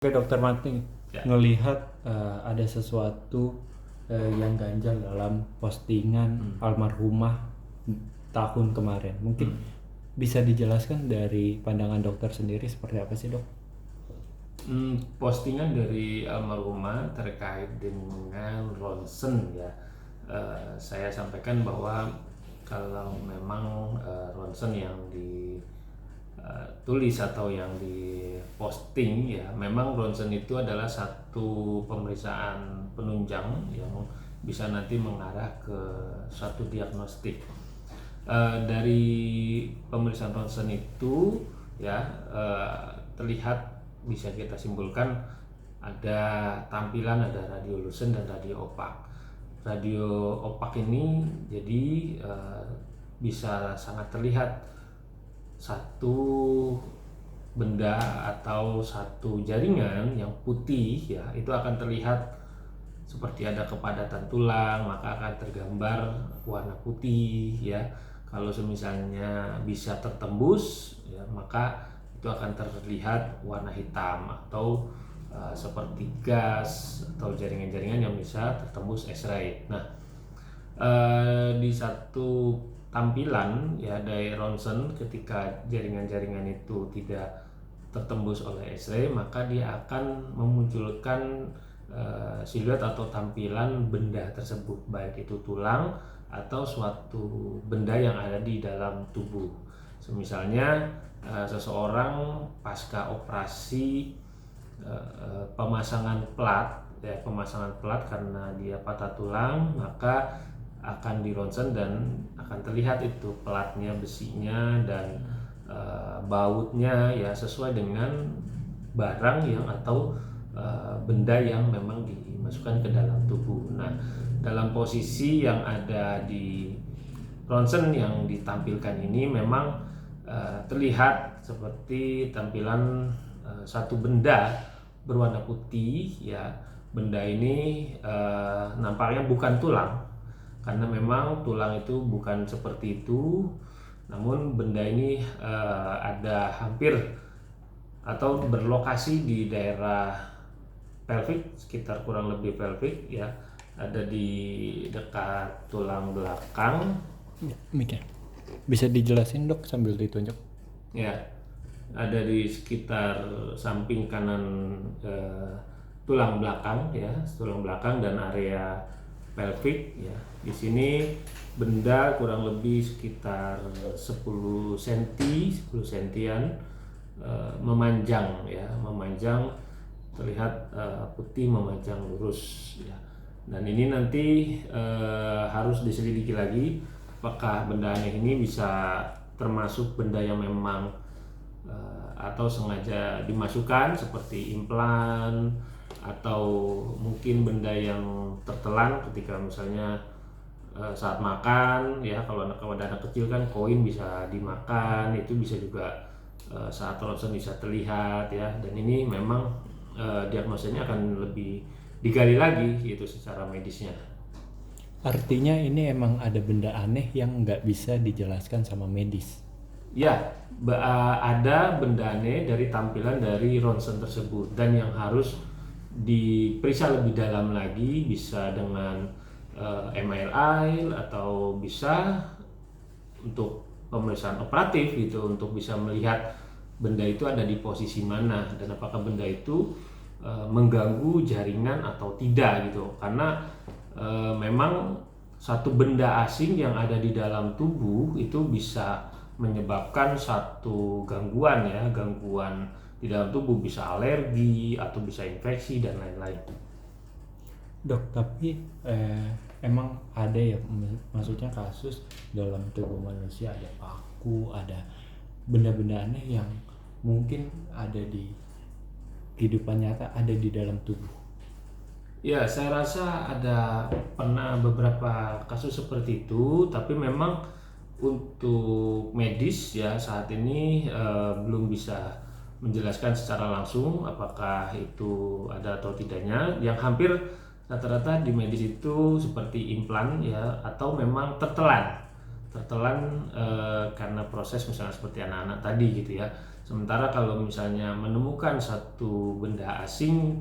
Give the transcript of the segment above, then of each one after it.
Oke Dokter Mati, Ya. ngelihat ada sesuatu yang ganjal dalam postingan almarhumah tahun kemarin. Mungkin bisa dijelaskan dari pandangan dokter sendiri seperti apa sih dok? Postingan dari almarhumah terkait dengan ronsen ya. Saya sampaikan bahwa kalau memang ronsen yang ditulis atau yang diposting ya, memang ronsen itu adalah satu pemeriksaan penunjang yang bisa nanti mengarah ke suatu diagnostik. Dari pemeriksaan ronsen itu ya terlihat, bisa kita simpulkan ada tampilan, ada radiolucent dan radio opak. Radio opak ini jadi bisa sangat terlihat satu benda atau satu jaringan yang putih ya, itu akan terlihat seperti ada kepadatan tulang, maka akan tergambar warna putih ya. Kalau semisalnya bisa tertembus ya, maka itu akan terlihat warna hitam atau seperti gas atau jaringan-jaringan yang bisa tertembus X-ray. Nah, di satu tampilan ya dari ronsen, ketika jaringan-jaringan itu tidak tertembus oleh X-ray, maka dia akan memunculkan siluet atau tampilan benda tersebut, baik itu tulang atau suatu benda yang ada di dalam tubuh. Misalnya seseorang pasca operasi pemasangan plat ya, pemasangan plat karena dia patah tulang, maka akan dironsen dan akan terlihat itu platnya, besinya dan bautnya ya sesuai dengan barang yang atau benda yang memang dimasukkan ke dalam tubuh. Nah, dalam posisi yang ada di ronsen yang ditampilkan ini memang terlihat seperti tampilan satu benda berwarna putih ya. Benda ini nampaknya bukan tulang, karena memang tulang itu bukan seperti itu. Namun benda ini ada hampir atau berlokasi di daerah pelvic, sekitar kurang lebih pelvic ya, ada di dekat tulang belakang. Mikir. Bisa dijelasin dok sambil ditunjuk? Ya, ada di sekitar samping kanan tulang belakang ya, tulang belakang dan area pelvic ya. Di sini benda kurang lebih sekitar 10 cm, 10 sentian memanjang ya, memanjang, terlihat putih memanjang lurus ya. Dan ini nanti harus diselidiki lagi apakah benda aneh ini bisa termasuk benda yang memang atau sengaja dimasukkan seperti implan, atau mungkin benda yang tertelan ketika misalnya saat makan ya. Kalau anak kecil kan koin bisa dimakan, itu bisa juga saat ronsen bisa terlihat ya. Dan ini memang diagnosanya akan lebih digali lagi itu secara medisnya. Artinya ini emang ada benda aneh yang nggak bisa dijelaskan sama medis. Ya, ada benda aneh dari tampilan dari ronsen tersebut, dan yang harus diperiksa lebih dalam lagi, bisa dengan MRI atau bisa untuk pemeriksaan operatif gitu, untuk bisa melihat benda itu ada di posisi mana dan apakah benda itu mengganggu jaringan atau tidak gitu. Karena memang satu benda asing yang ada di dalam tubuh itu bisa menyebabkan satu gangguan ya, gangguan di dalam tubuh, bisa alergi atau bisa infeksi dan lain-lain. Dok, tapi emang ada ya, maksudnya kasus dalam tubuh manusia ada paku, ada benda-benda aneh yang mungkin ada di kehidupan nyata, ada di dalam tubuh. Ya, saya rasa ada pernah beberapa kasus seperti itu, tapi memang untuk medis ya saat ini belum bisa menjelaskan secara langsung apakah itu ada atau tidaknya. Yang hampir rata-rata di medis itu seperti implan ya, atau memang tertelan karena proses misalnya seperti anak-anak tadi gitu ya. Sementara kalau misalnya menemukan satu benda asing,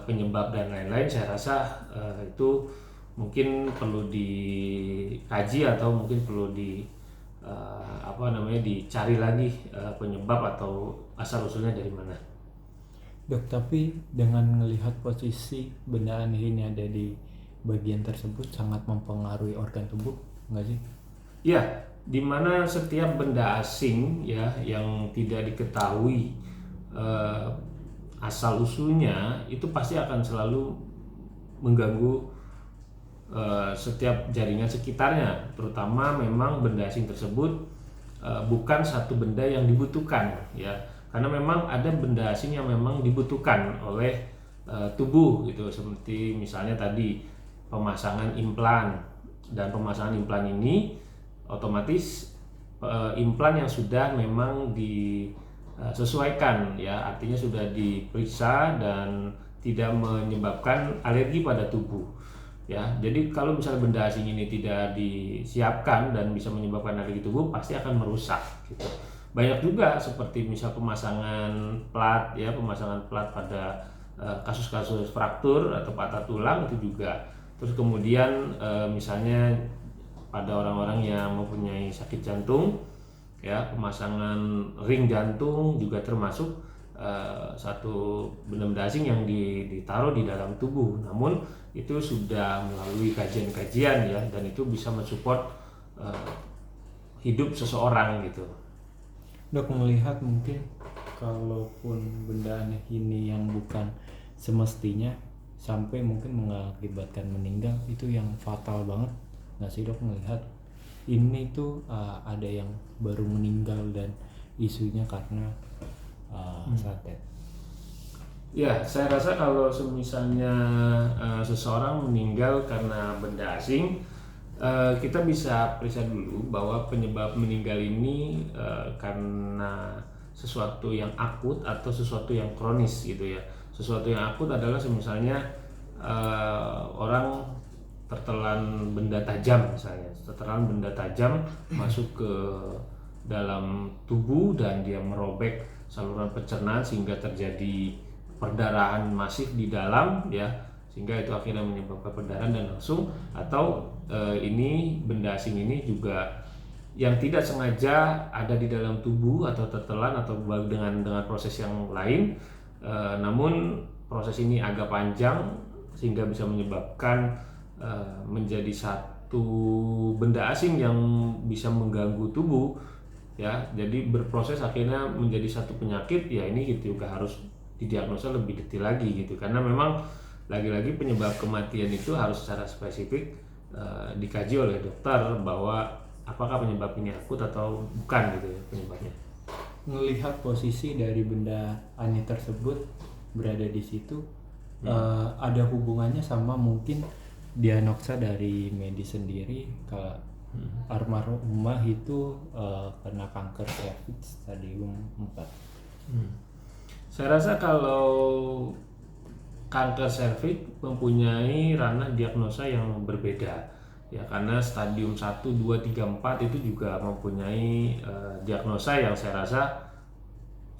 penyebab dan lain-lain, saya rasa itu mungkin perlu dikaji atau mungkin perlu dicari lagi penyebab atau asal usulnya dari mana. Dok, tapi dengan melihat posisi benda aneh ini ada di bagian tersebut sangat mempengaruhi organ tubuh, nggak sih? Ya, di mana setiap benda asing ya yang tidak diketahui eh, asal usulnya itu pasti akan selalu mengganggu setiap jaringan sekitarnya, terutama memang benda asing tersebut bukan satu benda yang dibutuhkan ya, karena memang ada benda asing yang memang dibutuhkan oleh tubuh gitu, seperti misalnya tadi pemasangan implan, dan pemasangan implan ini otomatis implan yang sudah memang disesuaikan ya, artinya sudah diperiksa dan tidak menyebabkan alergi pada tubuh ya. Jadi kalau misalnya benda asing ini tidak disiapkan dan bisa menyebabkan alergi tubuh, pasti akan merusak gitu. Banyak juga seperti misal pemasangan plat ya, pemasangan plat pada kasus-kasus fraktur atau patah tulang itu juga. Terus kemudian misalnya pada orang-orang yang mempunyai sakit jantung ya, pemasangan ring jantung juga termasuk satu benda-benda asing yang ditaruh di dalam tubuh. Namun itu sudah melalui kajian-kajian ya, dan itu bisa mensupport hidup seseorang gitu. Dok, melihat mungkin kalaupun benda aneh ini yang bukan semestinya sampai mungkin mengakibatkan meninggal, itu yang fatal banget nggak sih dok? Melihat ini tuh ada yang baru meninggal dan isunya karena santet. Ya, saya rasa kalau misalnya seseorang meninggal karena benda asing, kita bisa periksa dulu bahwa penyebab meninggal ini karena sesuatu yang akut atau sesuatu yang kronis gitu ya. Sesuatu yang akut adalah misalnya orang tertelan benda tajam misalnya, tertelan benda tajam masuk ke dalam tubuh dan dia merobek saluran pencernaan sehingga terjadi perdarahan masif di dalam ya, sehingga itu akhirnya menyebabkan perdarahan dan langsung. Atau ini benda asing ini juga yang tidak sengaja ada di dalam tubuh atau tertelan atau dengan proses yang lain, namun proses ini agak panjang sehingga bisa menyebabkan menjadi satu benda asing yang bisa mengganggu tubuh ya, jadi berproses akhirnya menjadi satu penyakit ya. Ini gitu juga harus didiagnosa lebih detail lagi gitu, karena memang lagi-lagi penyebab kematian itu harus secara spesifik dikaji oleh dokter bahwa apakah penyebab ini akut atau bukan gitu ya penyebabnya. Melihat posisi dari benda aneh tersebut berada di situ, ada hubungannya sama mungkin diagnosa dari medis sendiri ke almarhumah itu kena kanker serviks stadium 4. Saya rasa kalau kanker serviks mempunyai ranah diagnosa yang berbeda ya, karena stadium 1, 2, 3, 4 itu juga mempunyai diagnosa yang saya rasa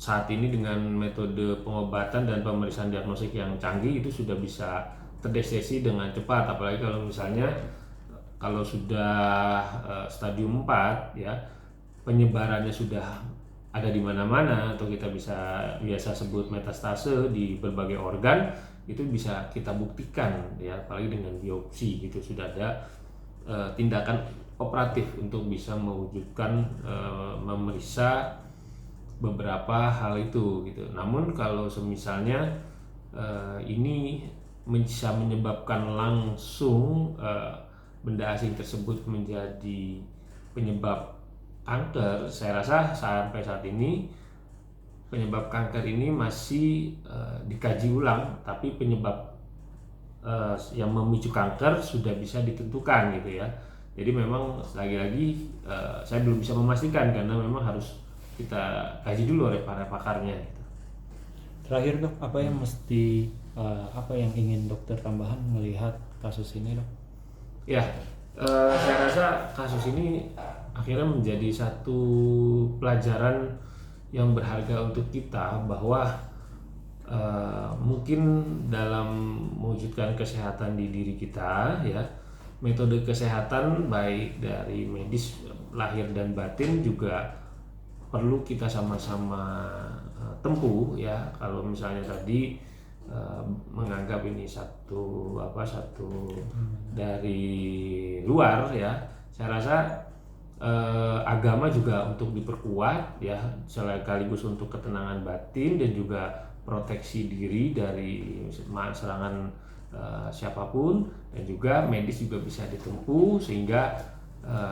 saat ini dengan metode pengobatan dan pemeriksaan diagnostik yang canggih itu sudah bisa terdeteksi dengan cepat. Apalagi kalau misalnya kalau sudah stadium 4 ya, penyebarannya sudah ada di mana-mana atau kita biasa sebut metastase di berbagai organ, itu bisa kita buktikan ya, apalagi dengan biopsi gitu sudah ada tindakan operatif untuk bisa mewujudkan memeriksa beberapa hal itu gitu. Namun kalau semisalnya ini bisa menyebabkan langsung benda asing tersebut menjadi penyebab kanker, saya rasa sampai saat ini penyebab kanker ini masih dikaji ulang, tapi penyebab yang memicu kanker sudah bisa ditentukan gitu ya. Jadi memang lagi-lagi saya belum bisa memastikan karena memang harus kita kaji dulu oleh para pakarnya gitu. Terakhir dok, apa yang apa yang ingin dokter tambahan melihat kasus ini dok? Ya, saya rasa kasus ini akhirnya menjadi satu pelajaran yang berharga untuk kita, bahwa mungkin dalam mewujudkan kesehatan di diri kita ya, metode kesehatan baik dari medis lahir dan batin juga perlu kita sama-sama tempuh ya. Kalau misalnya tadi menganggap ini satu dari luar ya, saya rasa agama juga untuk diperkuat ya, sekaligus untuk ketenangan batin dan juga proteksi diri dari serangan siapapun, dan juga medis juga bisa ditempuh sehingga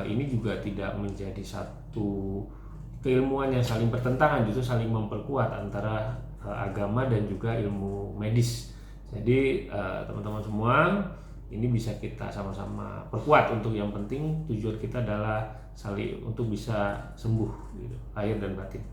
ini juga tidak menjadi satu keilmuan yang saling bertentangan, justru saling memperkuat antara agama dan juga ilmu medis. Jadi teman-teman semua, ini bisa kita sama-sama perkuat untuk yang penting tujuan kita adalah saling untuk bisa sembuh gitu, lahir dan batin.